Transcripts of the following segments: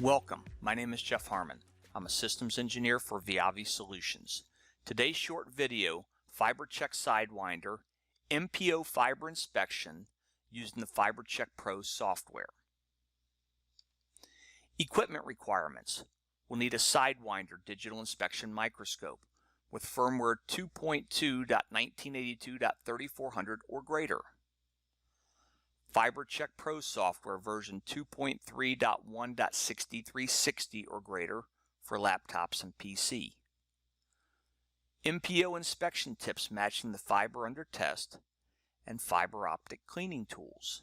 Welcome, my name is Jeff Harmon. I'm a systems engineer for VIAVI Solutions. Today's short video, FiberChek Sidewinder, MPO fiber inspection using the FiberChek Pro software. Equipment requirements. We'll need a Sidewinder digital inspection microscope with firmware 2.2.1982.3400 or greater. FiberChek Pro software version 2.3.1.6360 or greater for laptops and PC. MPO inspection tips matching the fiber under test, and fiber optic cleaning tools.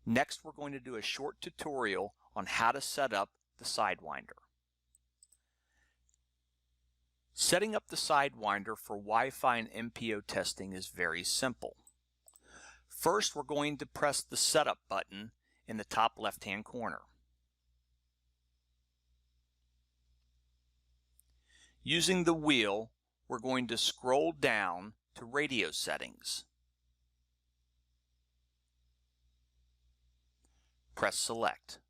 Next, we're going to do a short tutorial on how to set up the Sidewinder. Setting up the Sidewinder for Wi-Fi and MPO testing is very simple. First, we're going to press the Setup button in the top left-hand corner. Using the wheel, we're going to scroll down to Radio Settings. Press Select.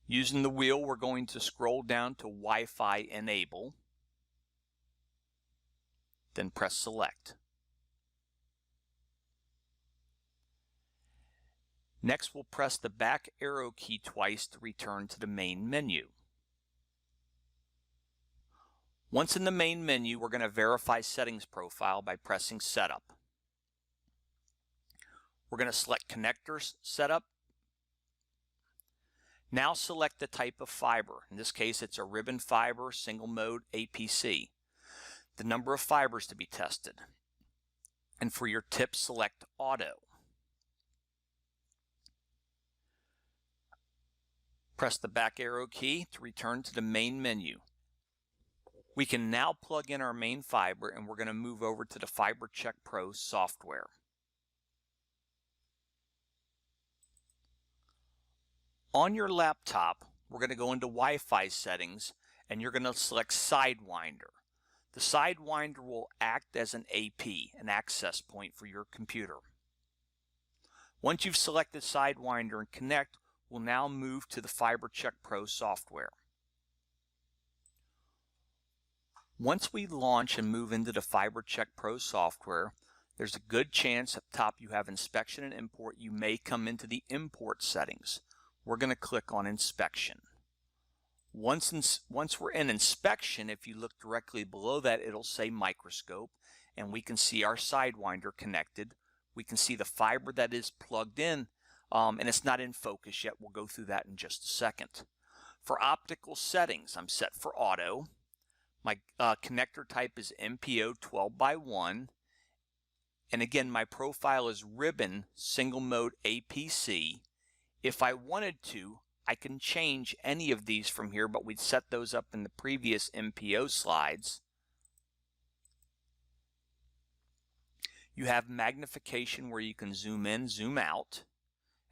Using the wheel, we're going to scroll down to Wi-Fi Enable. Then press Select. Next, we'll press the back arrow key twice to return to the main menu. Once in the main menu, we're going to verify settings profile by pressing Setup. We're going to select Connector Setup. Now select the type of fiber. In this case, it's a ribbon fiber single mode APC. The number of fibers to be tested. And for your tip, select Auto. Press the back arrow key to return to the main menu. We can now plug in our main fiber, and we're going to move over to the FiberChek Pro software. On your laptop, we're going to go into Wi-Fi settings, and you're going to select Sidewinder. The Sidewinder will act as an AP, an access point for your computer. Once you've selected Sidewinder and connect, we'll now move to the FiberChek Pro software. Once we launch and move into the FiberChek Pro software, there's a good chance up top you have inspection and import. You may come into the import settings. We're going to click on inspection. Once we're in inspection, if you look directly below that, it'll say microscope, and we can see our Sidewinder connected. We can see the fiber that is plugged in, and it's not in focus yet. We'll go through that in just a second. For optical settings, I'm set for auto. My connector type is MPO 12x1, and again, my profile is ribbon single mode APC. If I wanted to, I can change any of these from here, but we'd set those up in the previous MPO slides. You have magnification where you can zoom in, zoom out.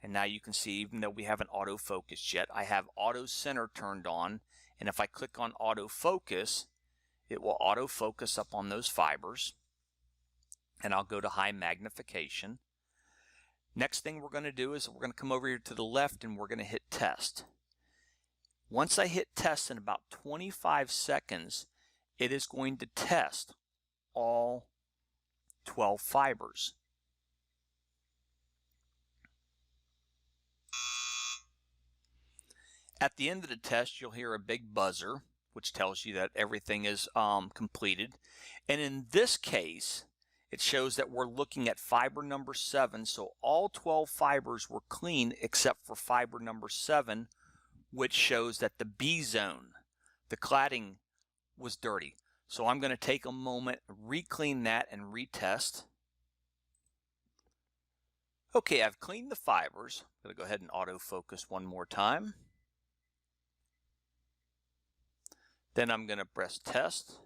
And now you can see, even though we haven't autofocused yet, I have auto center turned on. And if I click on autofocus, it will autofocus up on those fibers. And I'll go to high magnification. Next thing we're going to do is we're going to come over here to the left, and we're going to hit test. Once I hit test, in about 25 seconds, it is going to test all 12 fibers. At the end of the test, you'll hear a big buzzer, which tells you that everything is completed. And in this case, it shows that we're looking at fiber number 7, so all 12 fibers were clean except for fiber number 7, which shows that the B zone, the cladding, was dirty. So I'm going to take a moment, re-clean that, and retest. Okay, I've cleaned the fibers. I'm going to go ahead and autofocus one more time. Then I'm going to press test.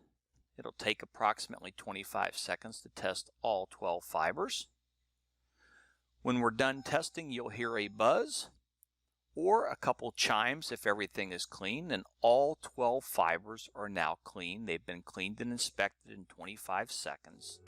It'll take approximately 25 seconds to test all 12 fibers. When we're done testing, you'll hear a buzz or a couple chimes if everything is clean, and all 12 fibers are now clean. They've been cleaned and inspected in 25 seconds.